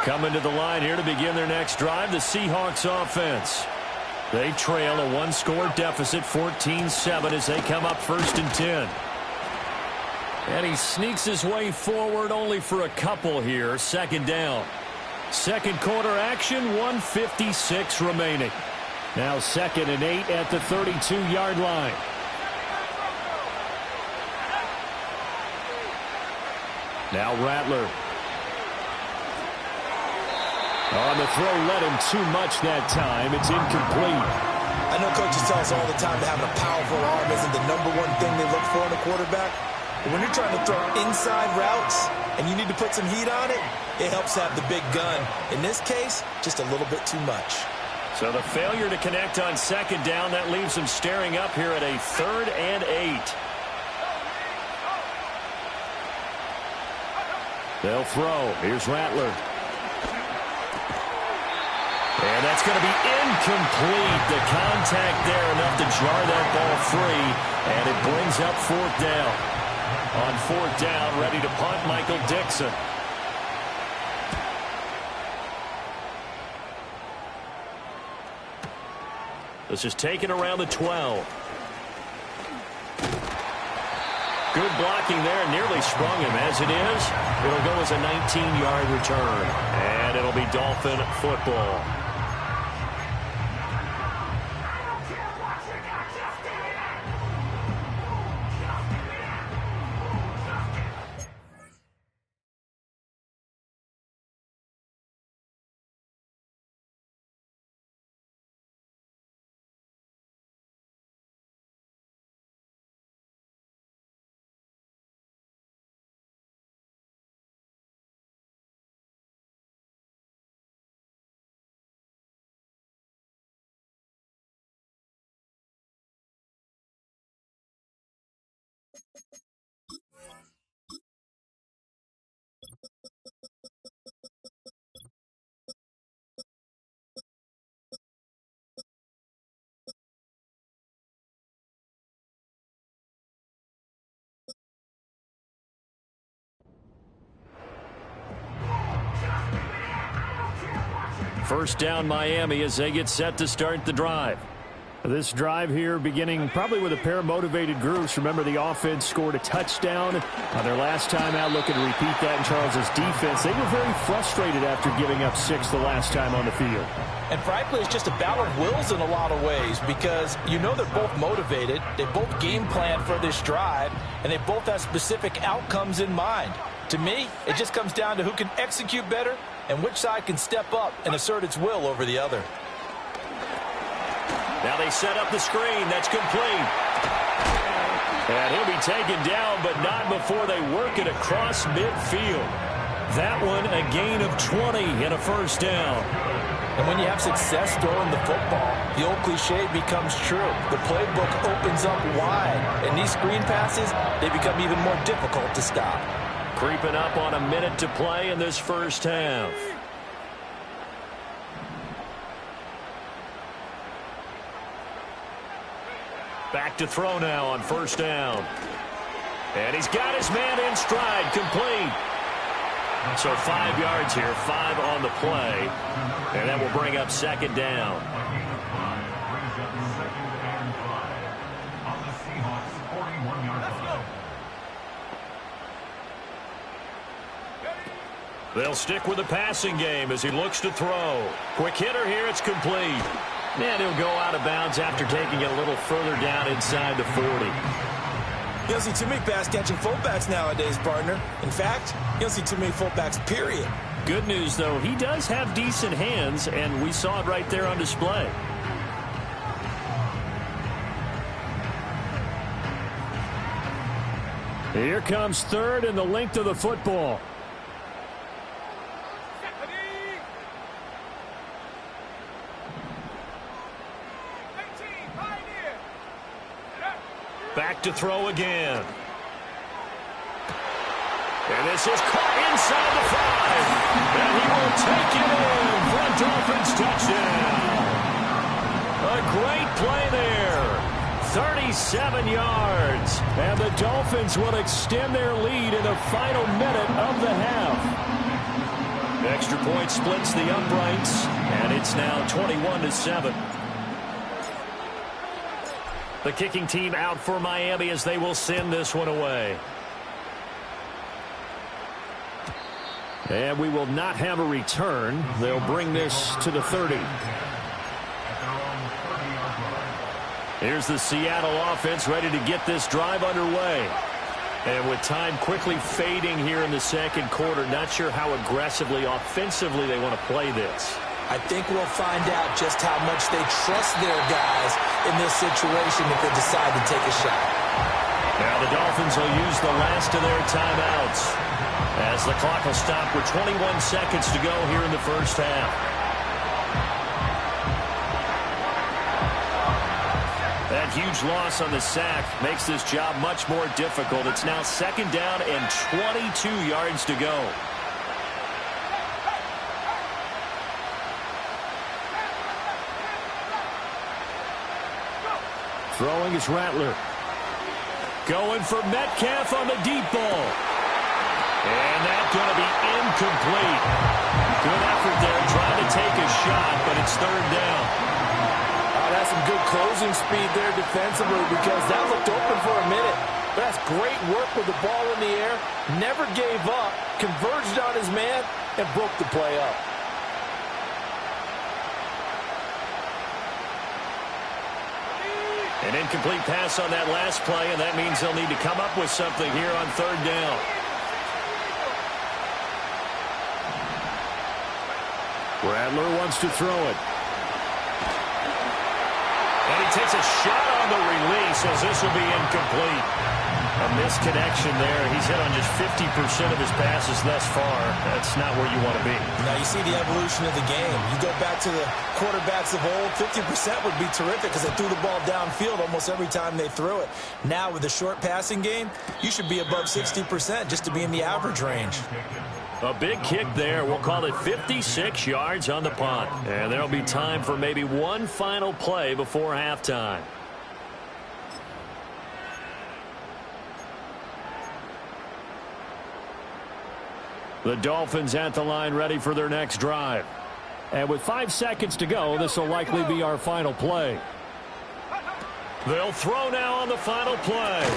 Coming to the line here to begin their next drive, the Seahawks offense. They trail a one-score deficit, 14-7, as they come up 1st and 10. And he sneaks his way forward only for a couple here. 2nd down. Second quarter action, 1:56 remaining. Now 2nd and 8 at the 32-yard line. Now Rattler. On the throw, led him too much that time. It's incomplete. I know coaches tell us all the time that having a powerful arm isn't the #1 thing they look for in a quarterback. But when you're trying to throw inside routes and you need to put some heat on it, it helps have the big gun. In this case, just a little bit too much. So the failure to connect on 2nd down, that leaves them staring up here at a 3rd and 8. They'll throw. Here's Rattler. And that's going to be incomplete. The contact there enough to jar that ball free. And it brings up 4th down. On 4th down, ready to punt, Michael Dixon. This is taken around the 12. Good blocking there. Nearly sprung him. As it is, it'll go as a 19-yard return. And it'll be Dolphin football. First down Miami as they get set to start the drive. This drive here beginning probably with a pair of motivated groups. Remember, the offense scored a touchdown on their last time out, looking to repeat that in Charles's defense. They were very frustrated after giving up 6 the last time on the field. And frankly, it's just a battle of wills in a lot of ways, because you know they're both motivated, they both game plan for this drive, and they both have specific outcomes in mind. To me, it just comes down to who can execute better and which side can step up and assert its will over the other. Now they set up the screen. That's complete. And he'll be taken down, but not before they work it across midfield. That one a gain of 20 and a first down. And when you have success throwing the football, the old cliche becomes true. The playbook opens up wide, and these screen passes, they become even more difficult to stop. Creeping up on a minute to play in this first half. Back to throw now on first down. And he's got his man in stride, complete. So 5 yards here, 5 on the play. And that will bring up second down. They'll stick with the passing game as he looks to throw. Quick hitter here, it's complete. And he'll go out of bounds after taking it a little further down inside the 40. You don't see too many pass-catching fullbacks nowadays, partner. In fact, you don't see too many fullbacks, period. Good news, though, he does have decent hands, and we saw it right there on display. Here comes third and the length of the football. Back to throw again. And this is caught inside the 5. And he will take it in for a Dolphins touchdown. A great play there. 37 yards. And the Dolphins will extend their lead in the final minute of the half. Extra point splits the uprights, and it's now 21-7. The kicking team out for Miami as they will send this one away. And we will not have a return. They'll bring this to the 30. Here's the Seattle offense ready to get this drive underway. And with time quickly fading here in the second quarter, not sure how aggressively, offensively they want to play this. I think we'll find out just how much they trust their guys in this situation if they decide to take a shot. Now the Dolphins will use the last of their timeouts as the clock will stop with 21 seconds to go here in the first half. That huge loss on the sack makes this job much more difficult. It's now second down and 22 yards to go. Throwing is Rattler. Going for Metcalf on the deep ball. And that's going to be incomplete. Good effort there trying to take a shot, but it's third down. That's some good closing speed there defensively because that looked open for a minute. But that's great work with the ball in the air. Never gave up, converged on his man, and broke the play up. An incomplete pass on that last play, and that means they'll need to come up with something here on third down. Rattler wants to throw it. And he takes a shot on the release as this will be incomplete. A misconnection there. He's hit on just 50% of his passes thus far. That's not where you want to be. Now you see the evolution of the game. You go back to the quarterbacks of old, 50% would be terrific because they threw the ball downfield almost every time they threw it. Now with the short passing game, you should be above 60% just to be in the average range. A big kick there. We'll call it 56 yards on the punt. And there'll be time for maybe one final play before halftime. The Dolphins at the line ready for their next drive. And with 5 seconds to go, this will likely be our final play. They'll throw now on the final play.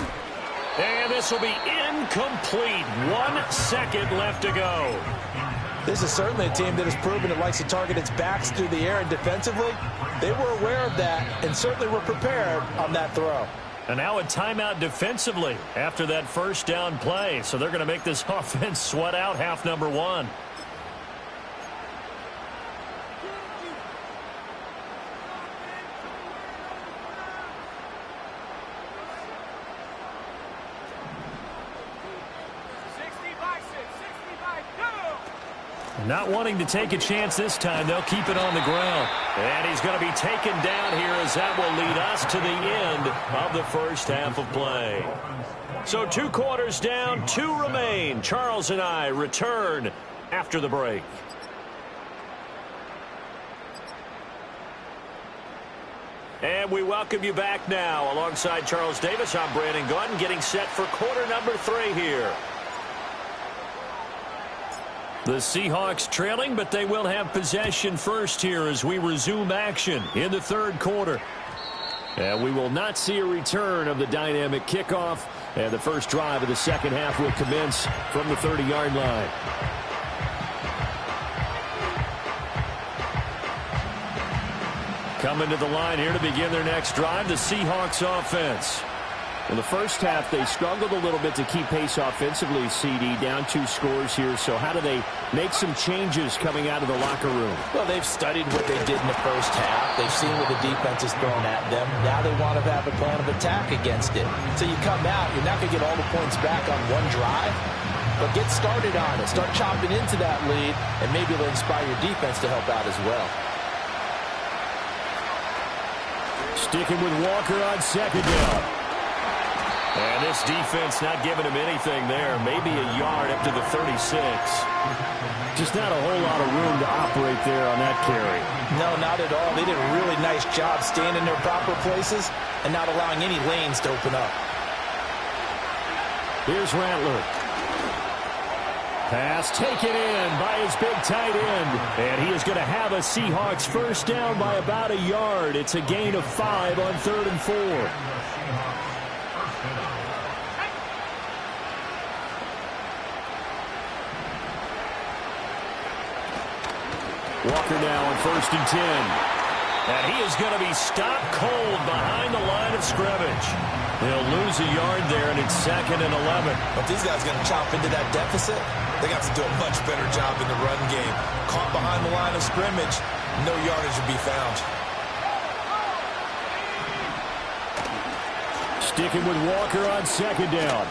And this will be incomplete. 1 second left to go. This is certainly a team that has proven it likes to target its backs through the air, and defensively, they were aware of that and certainly were prepared on that throw. And now a timeout defensively after that first down play. So they're going to make this offense sweat out half number one. Not wanting to take a chance this time, they'll keep it on the ground. And he's going to be taken down here as that will lead us to the end of the first half of play. So 2 quarters down, 2 remain. Charles and I return after the break. And we welcome you back now. Alongside Charles Davis, I'm Brandon Gaudin, getting set for quarter number 3 here. The Seahawks trailing, but they will have possession first here as we resume action in the third quarter. And we will not see a return of the dynamic kickoff. And the first drive of the second half will commence from the 30-yard line. Coming to the line here to begin their next drive, the Seahawks offense. In the first half, they struggled a little bit to keep pace offensively, CD, down 2 scores here. So how do they make some changes coming out of the locker room? Well, they've studied what they did in the first half. They've seen what the defense has thrown at them. Now they want to have a plan of attack against it. So you come out, you're not going to get all the points back on one drive, but get started on it. Start chopping into that lead, and maybe it'll inspire your defense to help out as well. Sticking with Walker on second down. And this defense not giving him anything there. Maybe a yard up to the 36. Just not a whole lot of room to operate there on that carry. No, not at all. They did a really nice job staying in their proper places and not allowing any lanes to open up. Here's Rattler. Pass taken in by his big tight end. And he is going to have a Seahawks first down by about a yard. It's a gain of 5 on 3rd and 4. Walker now on 1st and 10. And he is going to be stopped cold behind the line of scrimmage. They'll lose a yard there, and it's 2nd and 11. But these guys are going to chop into that deficit. They got to do a much better job in the run game. Caught behind the line of scrimmage, no yardage to be found. Sticking with Walker on 2nd down.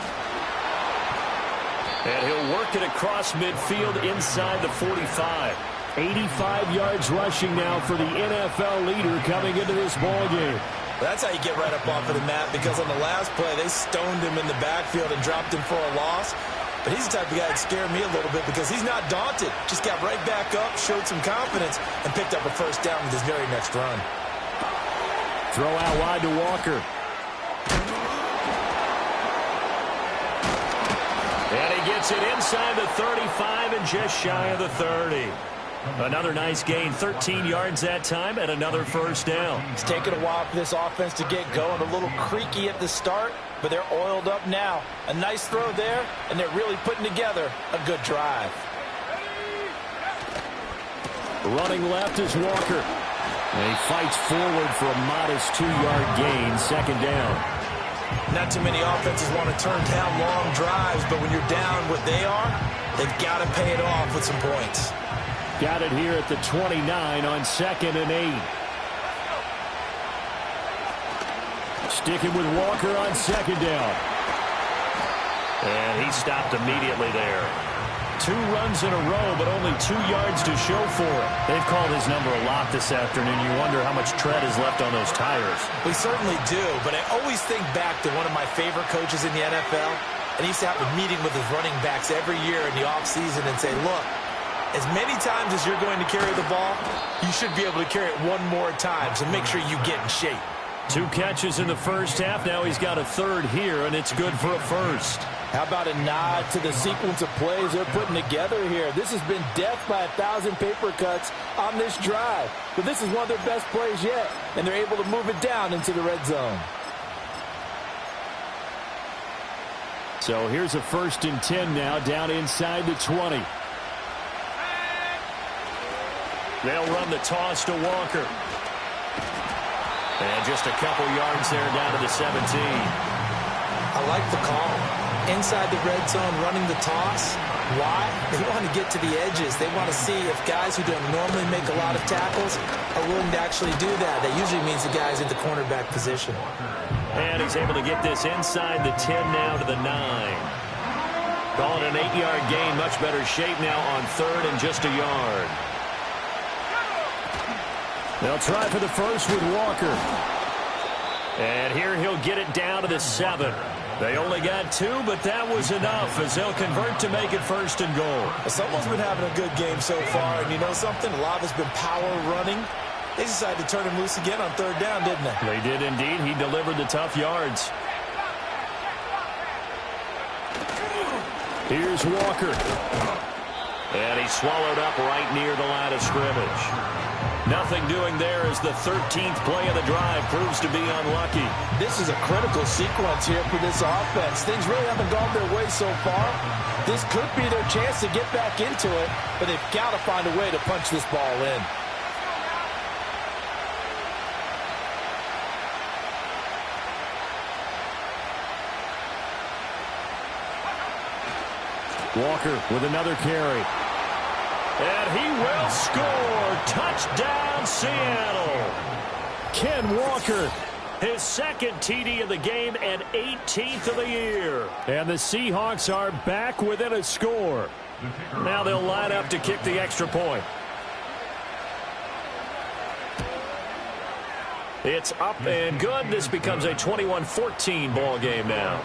And he'll work it across midfield inside the 45. 85 yards rushing now for the NFL leader coming into this ball game. That's how you get right up off of the mat, because on the last play, they stoned him in the backfield and dropped him for a loss. But he's the type of guy that scared me a little bit because he's not daunted. Just got right back up, showed some confidence, and picked up a first down with his very next run. Throw out wide to Walker. And he gets it inside the 35 and just shy of the 30. Another nice gain, 13 yards that time, and another first down. It's taken a while for this offense to get going. A little creaky at the start, but they're oiled up now. A nice throw there, and they're really putting together a good drive. Running left is Walker. And he fights forward for a modest 2-yard gain, 2nd down. Not too many offenses want to turn down long drives, but when you're down what they are, they've got to pay it off with some points. Got it here at the 29 on 2nd and 8. Sticking with Walker on 2nd down. And he stopped immediately there. 2 runs in a row, but only 2 yards to show for it. They've called his number a lot this afternoon. You wonder how much tread is left on those tires. We certainly do, but I always think back to one of my favorite coaches in the NFL. And he used to have a meeting with his running backs every year in the offseason and say, look, as many times as you're going to carry the ball, you should be able to carry it one more time, so make sure you get in shape. 2 catches in the first half. Now he's got a 3rd here, and it's good for a first. How about a nod to the sequence of plays they're putting together here? This has been death by 1,000 paper cuts on this drive. But this is one of their best plays yet, and they're able to move it down into the red zone. So here's a 1st and 10 now, down inside the 20. They'll run the toss to Walker. And just a couple yards there down to the 17. I like the call. Inside the red zone, running the toss. Why? They want to get to the edges. They want to see if guys who don't normally make a lot of tackles are willing to actually do that. That usually means the guy's in the cornerback position. And he's able to get this inside the 10 now to the 9. Call it an 8-yard gain. Much better shape now on 3rd and just a yard. They'll try for the first with Walker. And here he'll get it down to the 7. They only got 2, but that was enough as they'll convert to make it 1st and goal. Someone's been having a good game so far, and you know something? A lot has been power running. They decided to turn him loose again on 3rd down, didn't they? They did indeed. He delivered the tough yards. Here's Walker. And he's swallowed up right near the line of scrimmage. Nothing doing there as the 13th play of the drive proves to be unlucky. This is a critical sequence here for this offense. Things really haven't gone their way so far. This could be their chance to get back into it, but they've got to find a way to punch this ball in. Walker with another carry. And he will score. Touchdown, Seattle. Ken Walker, his 2nd TD of the game and 18th of the year. And the Seahawks are back within a score. Now they'll line up to kick the extra point. It's up and good. This becomes a 21-14 ball game now.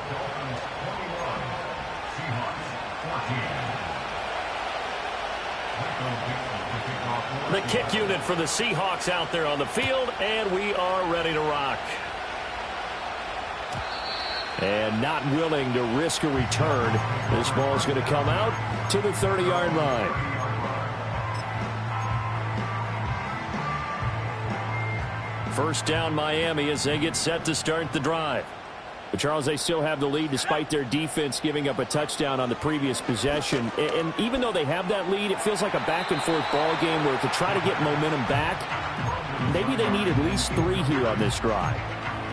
The kick unit for the Seahawks out there on the field, and we are ready to rock. And not willing to risk a return. This ball is going to come out to the 30-yard line. First down Miami as they get set to start the drive. But Charles, they still have the lead despite their defense giving up a touchdown on the previous possession. And even though they have that lead, it feels like a back-and-forth ball game where to try to get momentum back, maybe they need at least 3 here on this drive.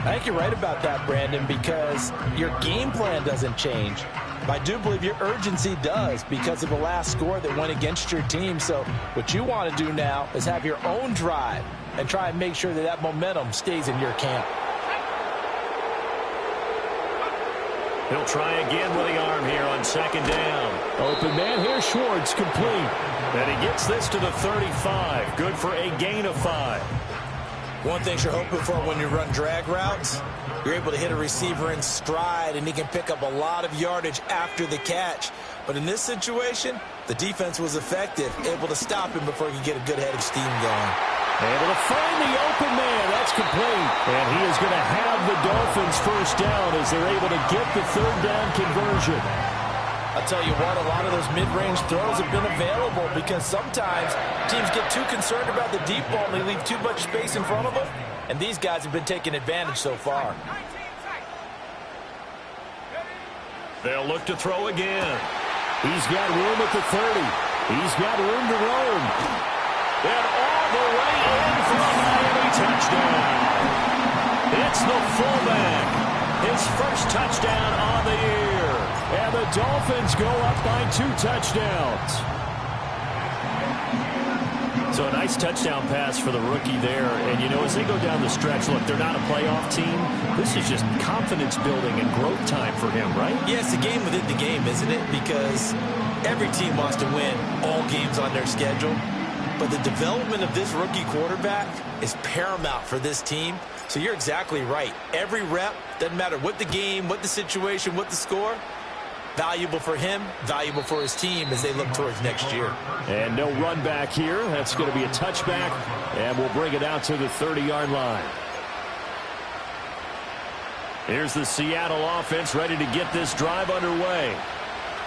I think you're right about that, Brandon, because your game plan doesn't change. I do believe your urgency does because of the last score that went against your team. So what you want to do now is have your own drive and try and make sure that that momentum stays in your camp. He'll try again with the arm here on second down. Open man here, Schwartz, complete. And he gets this to the 35. Good for a gain of 5. One thing you're hoping for when you run drag routes, you're able to hit a receiver in stride, and he can pick up a lot of yardage after the catch. But in this situation, the defense was effective, able to stop him before he could get a good head of steam going. Able to find the open man. That's complete. And he is going to have the Dolphins first down as they're able to get the third down conversion. I'll tell you what, a lot of those mid-range throws have been available because sometimes teams get too concerned about the deep ball and they leave too much space in front of them. And these guys have been taking advantage so far. They'll look to throw again. He's got room at the 30. He's got room to roam. And all the way in for a Miami touchdown. It's the fullback. His first touchdown on the year. And the Dolphins go up by 2 touchdowns. So a nice touchdown pass for the rookie there. And, you know, as they go down the stretch, look, they're not a playoff team. This is just confidence building and growth time for him, right? Yeah, it's a game within the game, isn't it? Because every team wants to win all games on their schedule. But the development of this rookie quarterback is paramount for this team. So you're exactly right. Every rep, doesn't matter what the game, what the situation, what the score, valuable for him, valuable for his team as they look towards next year. And no run back here. That's going to be a touchback, and we'll bring it out to the 30-yard line. Here's the Seattle offense ready to get this drive underway.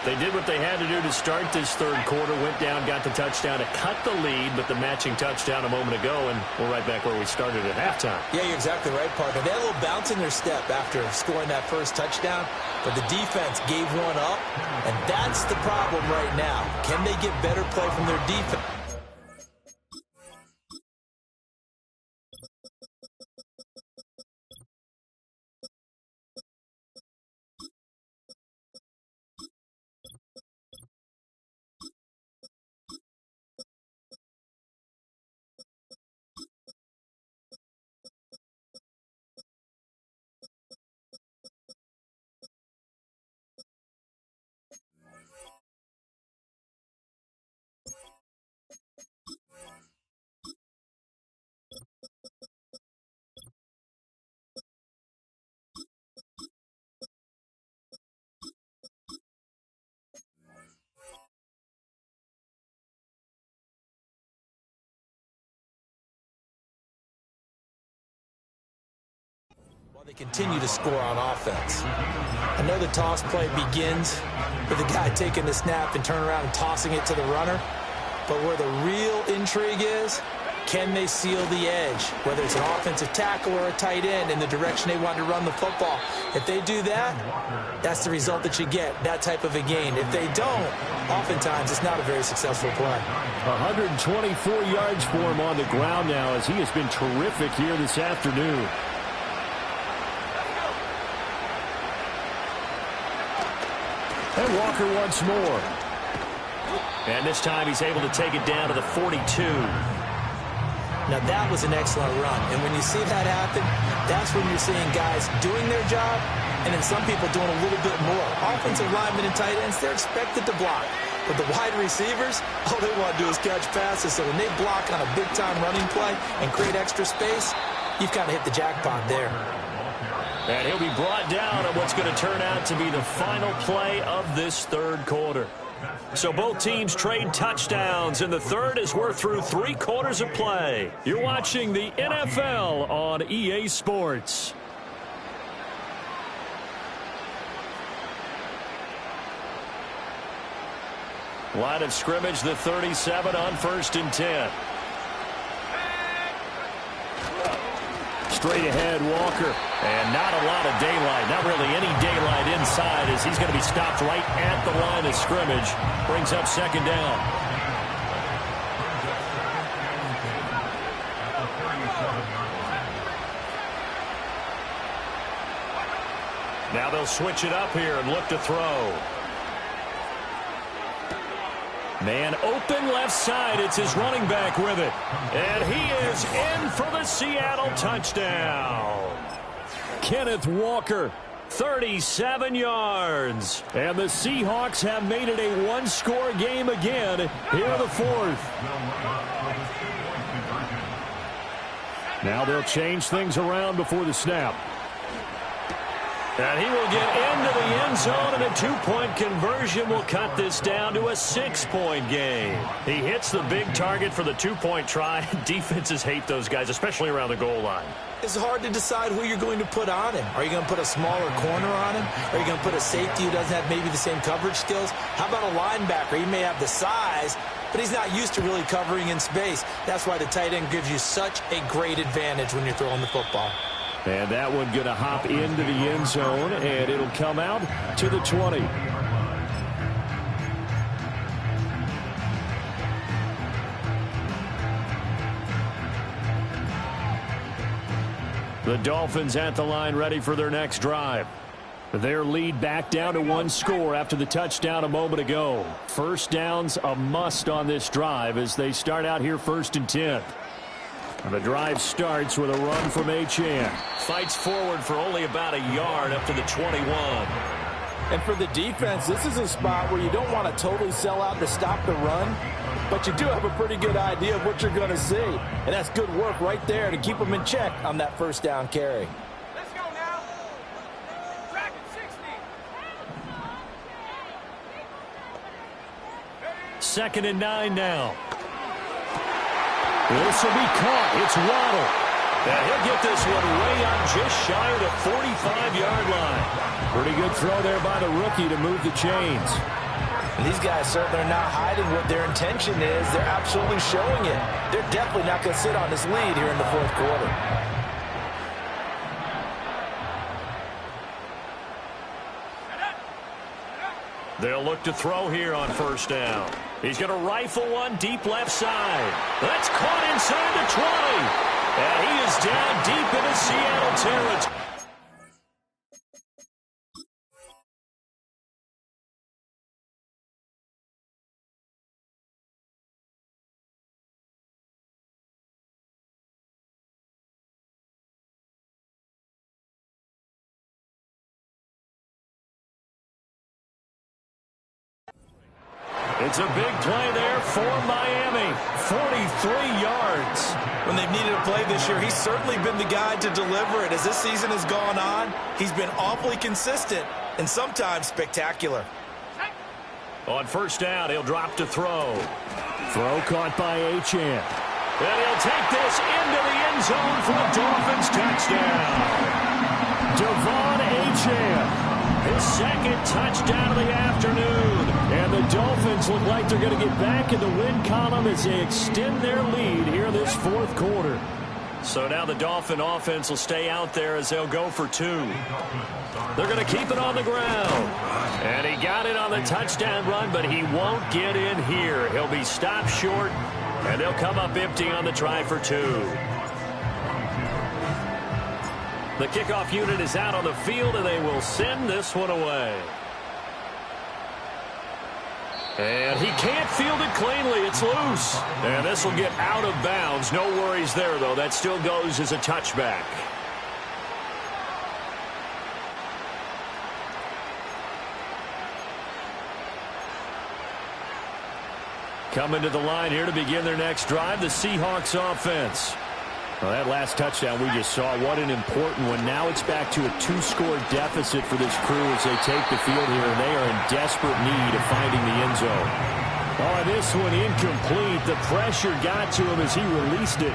They did what they had to do to start this third quarter, went down, got the touchdown to cut the lead, but the matching touchdown a moment ago, and we're right back where we started at halftime. Yeah, you're exactly right, partner. They had a little bounce in their step after scoring that first touchdown, but the defense gave one up, and that's the problem right now. Can they get better play from their defense? While they continue to score on offense. I know the toss play begins with the guy taking the snap and turning around and tossing it to the runner. But where the real intrigue is, can they seal the edge? Whether it's an offensive tackle or a tight end in the direction they want to run the football. If they do that, that's the result that you get, that type of a gain. If they don't, oftentimes it's not a very successful play. 124 yards for him on the ground now as he has been terrific here this afternoon. And Walker once more. And this time he's able to take it down to the 42. Now that was an excellent run. And when you see that happen, that's when you're seeing guys doing their job and then some people doing a little bit more. Offensive linemen and tight ends, they're expected to block. But the wide receivers, all they want to do is catch passes. So when they block on a big-time running play and create extra space, you've kind of hit the jackpot there. And he'll be brought down on what's going to turn out to be the final play of this third quarter. So both teams trade touchdowns, and the third as we're through 3 quarters of play. You're watching the NFL on EA Sports. Line of scrimmage, the 37 on 1st and 10. Straight ahead, Walker. And not a lot of daylight. Not really any daylight inside as he's going to be stopped right at the line of scrimmage. Brings up 2nd down. Now they'll switch it up here and look to throw. Man open left side. It's his running back with it. And he is in for the Seattle touchdown. Kenneth Walker, 37 yards. And the Seahawks have made it a one-score game again here in the 4th. Now they'll change things around before the snap. And he will get into the end zone, and a 2-point conversion will cut this down to a 6-point game. He hits the big target for the 2-point try. Defenses hate those guys, especially around the goal line. It's hard to decide who you're going to put on him. Are you going to put a smaller corner on him? Are you going to put a safety who doesn't have maybe the same coverage skills? How about a linebacker? He may have the size, but he's not used to really covering in space. That's why the tight end gives you such a great advantage when you're throwing the football. And that one going to hop into the end zone, and it'll come out to the 20. The Dolphins at the line ready for their next drive. Their lead back down to 1 score after the touchdown a moment ago. First down's a must on this drive as they start out here 1st and 10. And the drive starts with a run from Achane. Fights forward for only about a yard up to the 21. And for the defense, this is a spot where you don't want to totally sell out to stop the run, but you do have a pretty good idea of what you're going to see. And that's good work right there to keep them in check on that first down carry. Let's go now. Track at 60. 2nd and 9 now. This will be caught. It's Waddle. And he'll get this one way up just shy of the 45-yard line. Pretty good throw there by the rookie to move the chains. And these guys certainly are not hiding what their intention is. They're absolutely showing it. They're definitely not going to sit on this lead here in the 4th quarter. They'll look to throw here on 1st down. He's going to rifle one deep left side. That's caught inside the 20. And he is down deep into Seattle territory. It's a big play there for Miami. 43 yards. When they've needed a play this year, he's certainly been the guy to deliver it. As this season has gone on, he's been awfully consistent and sometimes spectacular. On 1st down, he'll drop to throw. Throw caught by Achane. And he'll take this into the end zone for the Dolphins touchdown. Devon Achane. His 2nd touchdown of the afternoon. And the Dolphins look like they're going to get back in the win column as they extend their lead here in this 4th quarter. So now the Dolphin offense will stay out there as they'll go for 2. They're going to keep it on the ground. And he got it on the touchdown run, but he won't get in here. He'll be stopped short, and they'll come up empty on the try for 2. The kickoff unit is out on the field, and they will send this one away. And he can't field it cleanly. It's loose. And this will get out of bounds. No worries there, though. That still goes as a touchback. Coming to the line here to begin their next drive, the Seahawks offense. Well, that last touchdown we just saw, what an important one. Now it's back to a 2-score deficit for this crew as they take the field here, and they are in desperate need of finding the end zone. Oh, this one incomplete. The pressure got to him as he released it.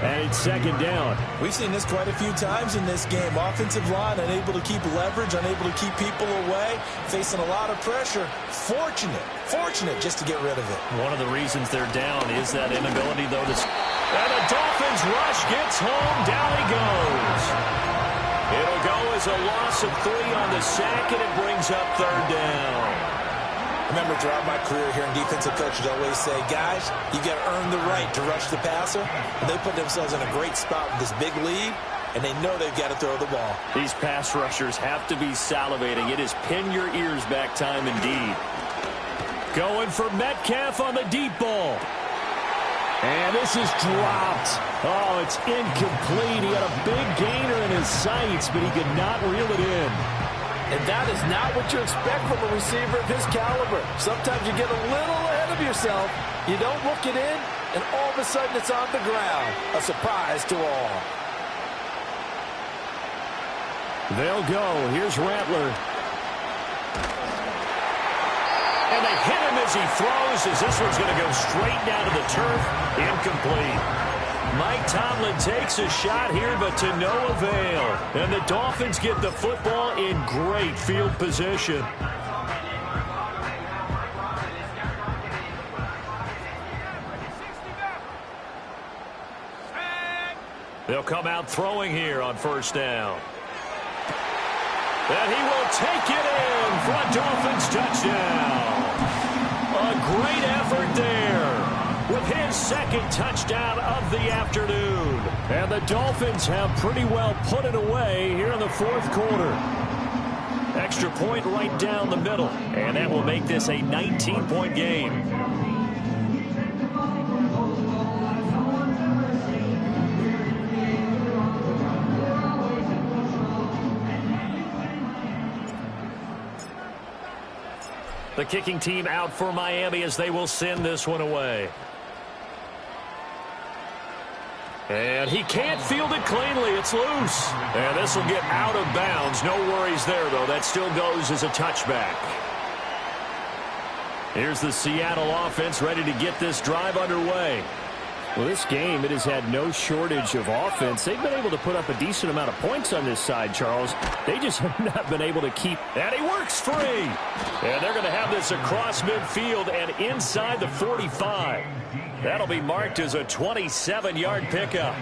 And it's second down. We've seen this quite a few times in this game. Offensive line unable to keep leverage, unable to keep people away, facing a lot of pressure. Fortunate just to get rid of it. One of the reasons they're down is that inability, though, to... And the Dolphins rush gets home. Down he goes. It'll go as a loss of 3 on the sack, and it brings up third down. Remember, throughout my career here in defensive coaches always say, guys, you got to earn the right to rush the passer. And they put themselves in a great spot with this big lead, and they know they've got to throw the ball. These pass rushers have to be salivating. It is pin your ears back time indeed. Going for Metcalf on the deep ball. And this is dropped. Oh, it's incomplete. He had a big gainer in his sights, but he could not reel it in. And that is not what you expect from a receiver of his caliber. Sometimes you get a little ahead of yourself. You don't look it in, and all of a sudden it's on the ground. A surprise to all. They'll go. Here's Rattler. And they hit him as he throws, as this one's going to go straight down to the turf. Incomplete. Mike Tomlin takes a shot here, but to no avail. And the Dolphins get the football in great field position. They'll come out throwing here on first down. And he will take it in for a Dolphins touchdown. A great effort there with his second touchdown of the afternoon. And the Dolphins have pretty well put it away here in the fourth quarter. Extra point right down the middle. And that will make this a 19-point game. The kicking team out for Miami as they will send this one away. And he can't field it cleanly. It's loose. And this will get out of bounds. No worries there, though. That still goes as a touchback. Here's the Seattle offense ready to get this drive underway. Well, this game, it has had no shortage of offense. They've been able to put up a decent amount of points on this side, Charles. They just have not been able to keep. And he works free. And they're going to have this across midfield and inside the 45. That'll be marked as a 27-yard pickup.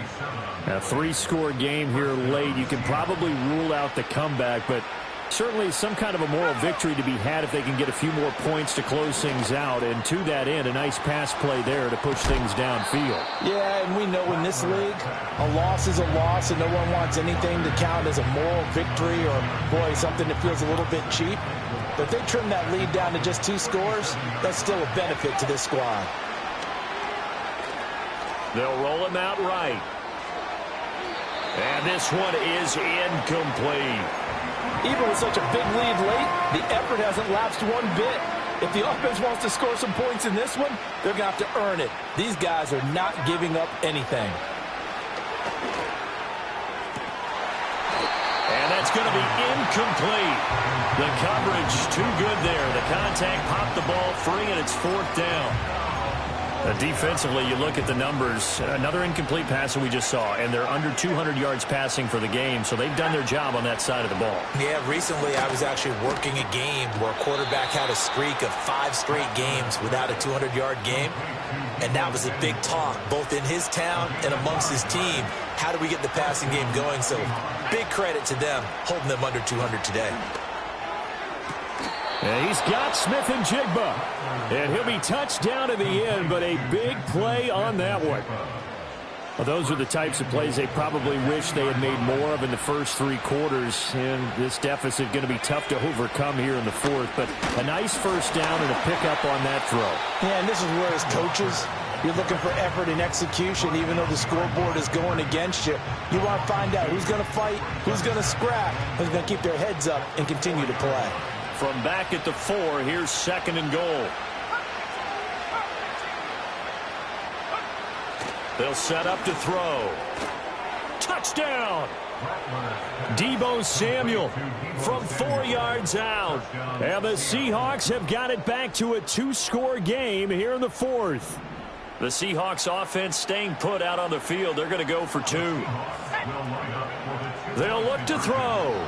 A 3-score game here late. You can probably rule out the comeback, but certainly some kind of a moral victory to be had if they can get a few more points to close things out. And to that end, a nice pass play there to push things downfield. Yeah, and we know in this league, a loss is a loss, and no one wants anything to count as a moral victory or, boy, something that feels a little bit cheap. But if they trim that lead down to just 2 scores, that's still a benefit to this squad. They'll roll him out right. And this one is incomplete. Even with such a big lead late, the effort hasn't lapsed one bit. If the offense wants to score some points in this one, they're going to have to earn it. These guys are not giving up anything. And that's going to be incomplete. The coverage too good there. The contact popped the ball free, and it's fourth down. Defensively, you look at the numbers. Another incomplete pass that we just saw, and they're under 200 yards passing for the game, so they've done their job on that side of the ball. Yeah, recently I was actually working a game where a quarterback had a streak of 5 straight games without a 200-yard game, and that was a big talk, both in his town and amongst his team. How do we get the passing game going? So big credit to them, holding them under 200 today. And he's got Smith and Jigba. And he'll be touched down in the end, but a big play on that one. Well, those are the types of plays they probably wish they had made more of in the first 3 quarters. And this deficit going to be tough to overcome here in the fourth. But a nice first down and a pickup on that throw. Yeah, and this is where as coaches, you're looking for effort and execution. Even though the scoreboard is going against you, you want to find out who's going to fight, who's going to scrap, who's going to keep their heads up and continue to play. From back at the 4, here's second and goal. They'll set up to throw. Touchdown! Deebo Samuel from 4 yards out. And the Seahawks have got it back to a 2-score game here in the fourth. The Seahawks offense staying put out on the field. They're going to go for 2. They'll look to throw.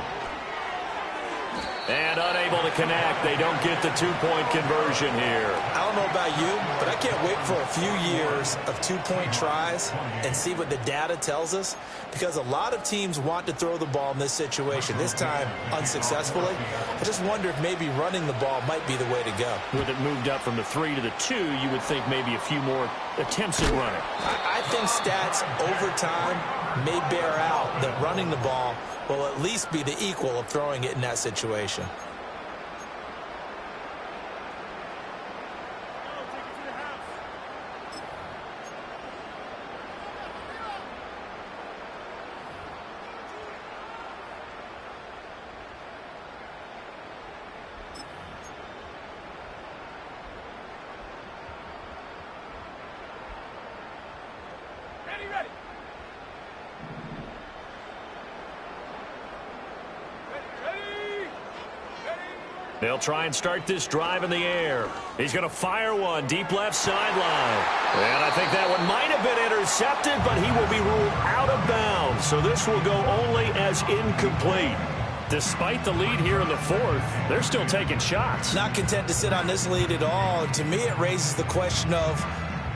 And unable to connect. They don't get the 2-point conversion here. I don't know about you, but I can't wait for a few years of 2-point tries and see what the data tells us, because a lot of teams want to throw the ball in this situation. This time, unsuccessfully. I just wonder if maybe running the ball might be the way to go. With it moved up from the 3 to the 2, you would think maybe a few more attempts at running. I think stats over time may bear out that running the ball will at least be the equal of throwing it in that situation. Ready. They'll try and start this drive in the air. He's going to fire one deep left sideline. And I think that one might have been intercepted, but he will be ruled out of bounds. So this will go only as incomplete. Despite the lead here in the 4th, they're still taking shots. Not content to sit on this lead at all. To me, it raises the question of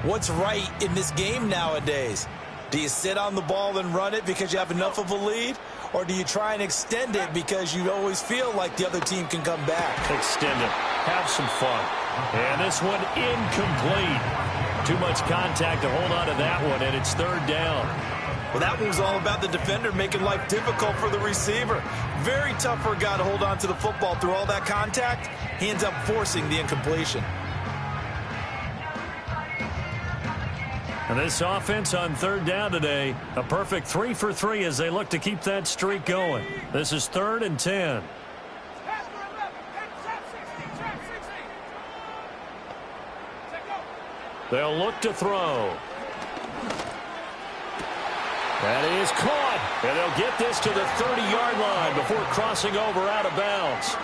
what's right in this game nowadays. Do you sit on the ball and run it because you have enough of a lead? Or do you try and extend it because you always feel like the other team can come back? Extend it. Have some fun. And this one incomplete. Too much contact to hold on to that one, and it's 3rd down. Well, that one was all about the defender making life difficult for the receiver. Very tough for a guy to hold on to the football through all that contact. He ends up forcing the incompletion. And this offense on 3rd down today, a perfect 3 for 3 as they look to keep that streak going. This is 3rd and 10. They'll look to throw. That is caught. And they'll get this to the 30-yard line before crossing over out of bounds.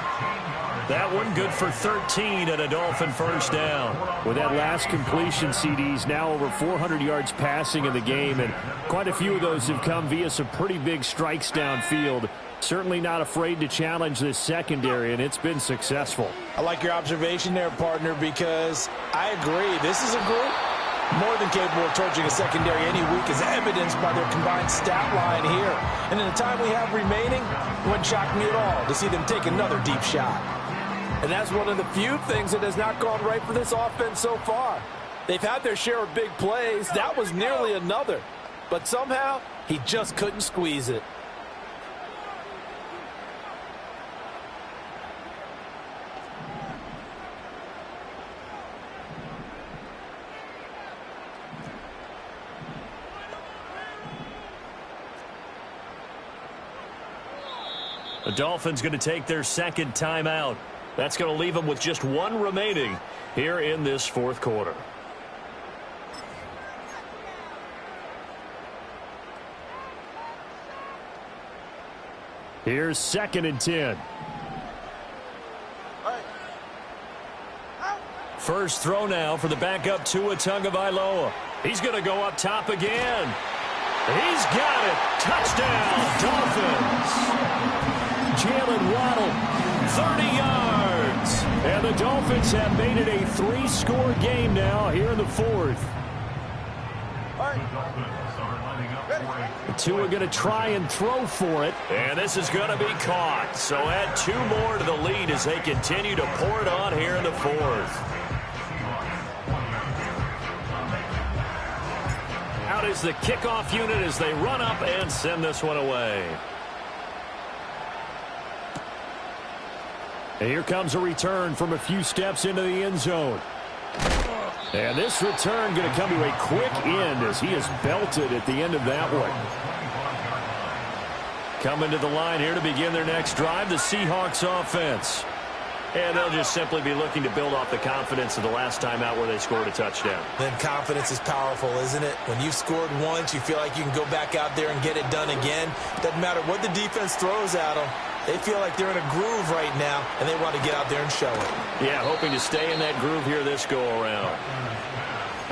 That one good for 13 and a Dolphin first down. With that last completion, CD's now over 400 yards passing in the game, and quite a few of those have come via some pretty big strikes downfield. Certainly not afraid to challenge this secondary, and it's been successful. I like your observation there, partner, because I agree. This is a group more than capable of torching a secondary any week, as evidenced by their combined stat line here. And in the time we have remaining, it wouldn't shock me at all to see them take another deep shot. And that's one of the few things that has not gone right for this offense so far. They've had their share of big plays. That was nearly another. But somehow, he just couldn't squeeze it. The Dolphins going to take their 2nd timeout. That's going to leave them with just 1 remaining here in this 4th quarter. Here's 2nd and 10. First throw now for the backup Tua Tagovailoa. He's going to go up top again. He's got it. Touchdown, Dolphins. Jalen Waddle, 30 yards. And the Dolphins have made it a 3-score game now here in the 4th. Tua going to try and throw for it. And this is going to be caught. So add 2 more to the lead as they continue to pour it on here in the 4th. Out is the kickoff unit as they run up and send this one away. And here comes a return from a few steps into the end zone. And this return going to come to a quick end as he is belted at the end of that one. Coming to the line here to begin their next drive, the Seahawks offense. And they'll just simply be looking to build off the confidence of the last time out where they scored a touchdown. Then confidence is powerful, isn't it? When you've scored once, you feel like you can go back out there and get it done again. Doesn't matter what the defense throws at them. They feel like they're in a groove right now, and they want to get out there and show it. Yeah, hoping to stay in that groove here this go-around.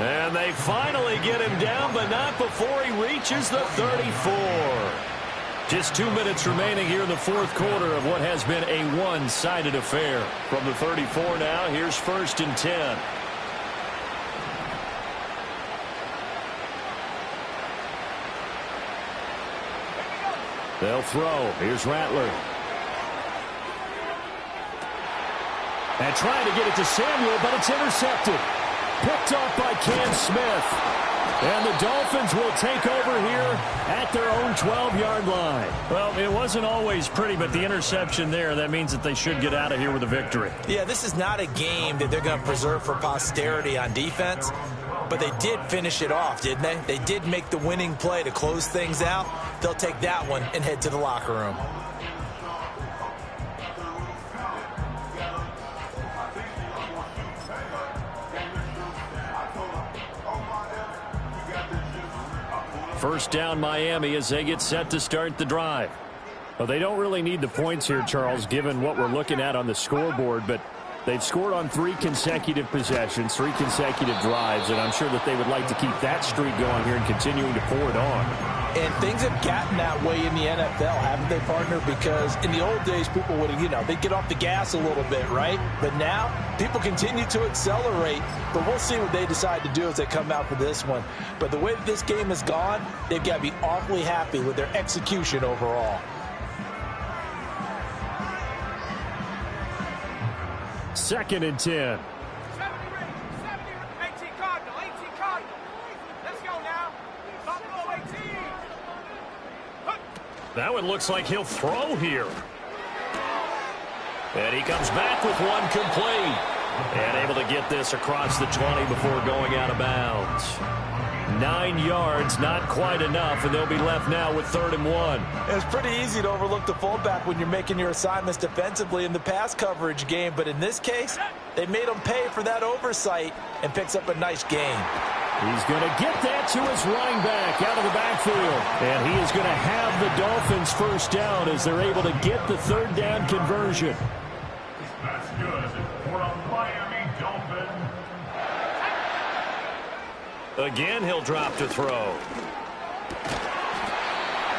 And they finally get him down, but not before he reaches the 34. Just 2 minutes remaining here in the fourth quarter of what has been a one-sided affair. From the 34 now, here's 1st and 10. They'll throw. Here's Rattler. And trying to get it to Samuel, but it's intercepted. Picked off by Cam Smith. And the Dolphins will take over here at their own 12-yard line. Well, it wasn't always pretty, but the interception there, that means that they should get out of here with a victory. Yeah, this is not a game that they're going to preserve for posterity on defense, but they did finish it off, didn't they? They did make the winning play to close things out. They'll take that one and head to the locker room. First down Miami as they get set to start the drive. Well, they don't really need the points here, Charles, given what we're looking at on the scoreboard, but they've scored on 3 consecutive possessions, 3 consecutive drives, and I'm sure that they would like to keep that streak going here and continuing to pour it on. And things have gotten that way in the NFL, haven't they, partner? Because in the old days, people would, they'd get off the gas a little bit, right? But now, people continue to accelerate. But we'll see what they decide to do as they come out for this one. But the way that this game has gone, they've got to be awfully happy with their execution overall. Second and 10. 18 Cardinal, 18 Cardinal. Let's go now. Buffalo 18. That one looks like he'll throw here. And he comes back with one complete. And able to get this across the 20 before going out of bounds. 9 yards, not quite enough, and they'll be left now with 3rd and 1. It's pretty easy to overlook the fullback when you're making your assignments defensively in the pass coverage game, but in this case, they made him pay for that oversight and picks up a nice gain. He's going to get that to his running back out of the backfield. And he is going to have the Dolphins first down as they're able to get the 3rd down conversion. That's good for a Miami Dolphin. Again, he'll drop to throw.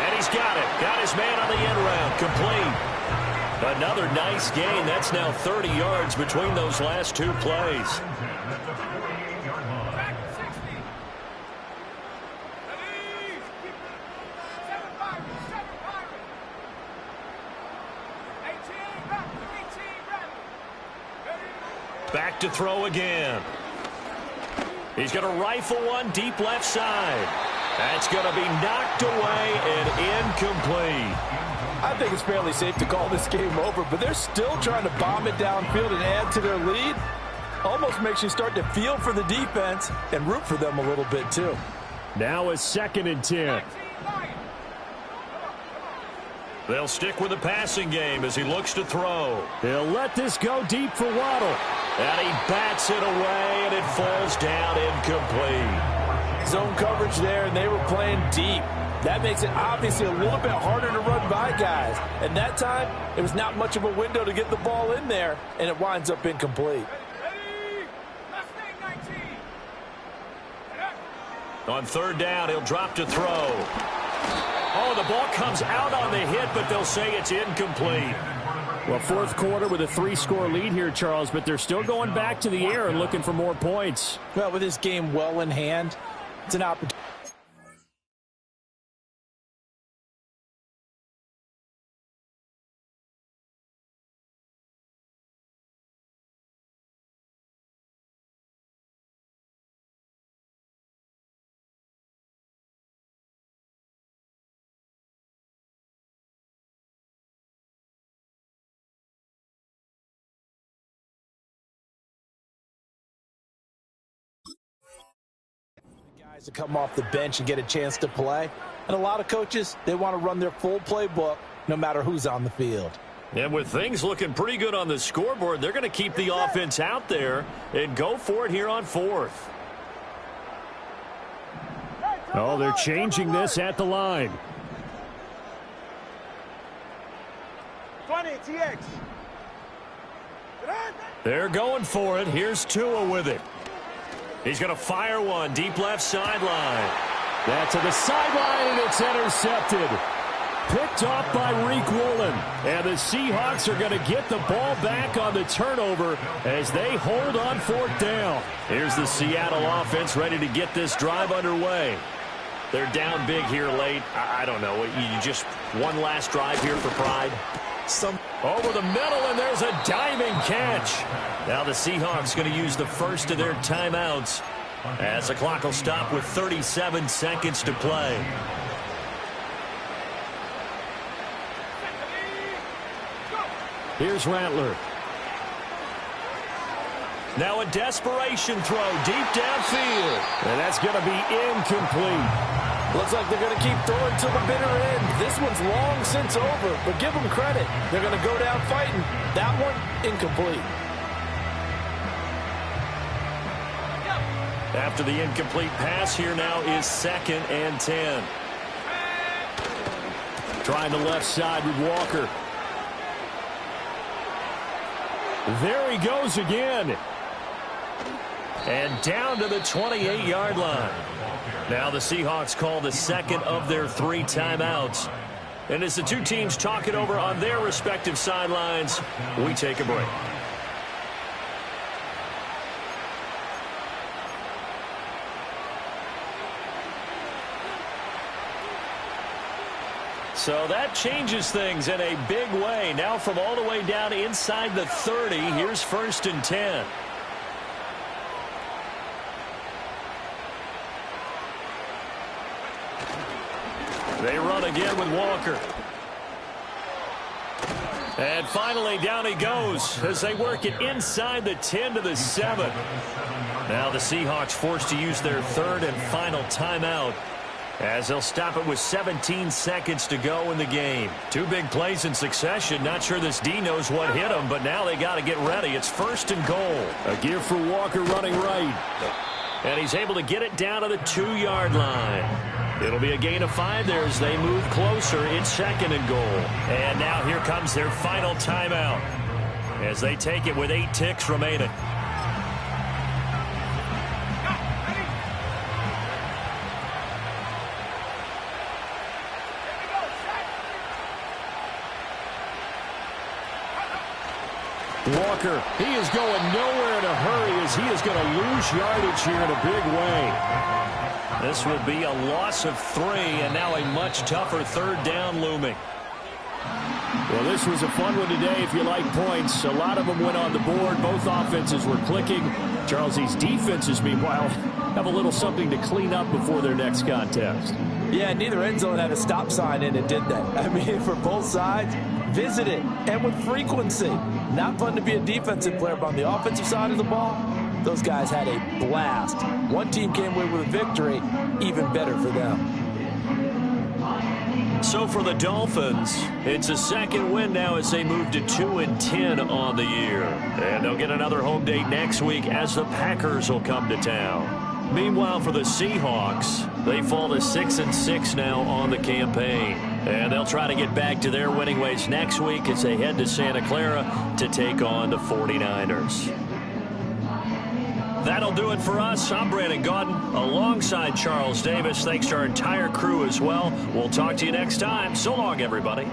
And he's got it. Got his man on the end round. Complete. Another nice gain. That's now 30 yards between those last 2 plays. Back to throw again. He's going to rifle one deep left side. That's going to be knocked away and incomplete. I think it's fairly safe to call this game over, but they're still trying to bomb it downfield and add to their lead. Almost makes you start to feel for the defense and root for them a little bit too. Now a 2nd and 10. They'll stick with the passing game as he looks to throw. They'll let this go deep for Waddle. And he bats it away, and it falls down incomplete. Zone coverage there, and they were playing deep. That makes it obviously a little bit harder to run by guys. And that time, it was not much of a window to get the ball in there, and it winds up incomplete. On 3rd down, he'll drop to throw. Oh, the ball comes out on the hit, but they'll say it's incomplete. Well, 4th quarter with a 3-score lead here, Charles, but they're still going back to the air and looking for more points. Well, with this game well in hand, it's an opportunity. To come off the bench and get a chance to play. And a lot of coaches, they want to run their full playbook no matter who's on the field. And with things looking pretty good on the scoreboard, they're going to keep the offense out there and go for it here on 4th. Oh, they're changing this at the line. 20, TX. They're going for it. Here's Tua with it. He's going to fire one deep left sideline. That's to the sideline, and it's intercepted. Picked off by Reek Woolen. And the Seahawks are going to get the ball back on the turnover as they hold on fourth down. Here's the Seattle offense ready to get this drive underway. They're down big here late. I don't know. You just one last drive here for pride. Over the middle, and there's a diving catch. Now the Seahawks going to use the first of their timeouts as the clock will stop with 37 seconds to play. Here's Rattler. Now a desperation throw deep downfield. And that's going to be incomplete. Looks like they're going to keep throwing to the bitter end. This one's long since over, but give them credit. They're going to go down fighting. That one, incomplete. After the incomplete pass, here now is 2nd and 10. Trying the left side with Walker. There he goes again. And down to the 28-yard line. Now the Seahawks call the second of their 3 timeouts. And as the two teams talk it over on their respective sidelines, we take a break. So that changes things in a big way. Now from all the way down inside the 30, here's 1st and 10. They run again with Walker. And finally down he goes as they work it inside the 10 to the 7. Now the Seahawks forced to use their 3rd and final timeout as they'll stop it with 17 seconds to go in the game. 2 big plays in succession. Not sure this D knows what hit him, but now they got to get ready. It's 1st and goal. A give for Walker running right. And he's able to get it down to the 2-yard line. It'll be a gain of 5 there as they move closer. It's 2nd and goal. And now here comes their final timeout as they take it with 8 ticks remaining. Walker, he is going nowhere in a hurry as he is going to lose yardage here in a big way. This will be a loss of 3, and now a much tougher 3rd down looming. Well, this was a fun one today if you like points. A lot of them went on the board. Both offenses were clicking. Charles, these defenses, meanwhile, have a little something to clean up before their next contest. Yeah, neither end zone had a stop sign in it, did they? I mean, for both sides, visit it, and with frequency. Not fun to be a defensive player, but on the offensive side of the ball, those guys had a blast. One team came away with a victory, even better for them. So for the Dolphins, it's a 2nd win now as they move to 2-10 on the year. And they'll get another home date next week as the Packers will come to town. Meanwhile, for the Seahawks, they fall to 6-6 now on the campaign. And they'll try to get back to their winning ways next week as they head to Santa Clara to take on the 49ers. That'll do it for us. I'm Brandon Gaudin alongside Charles Davis. Thanks to our entire crew as well. We'll talk to you next time. So long, everybody.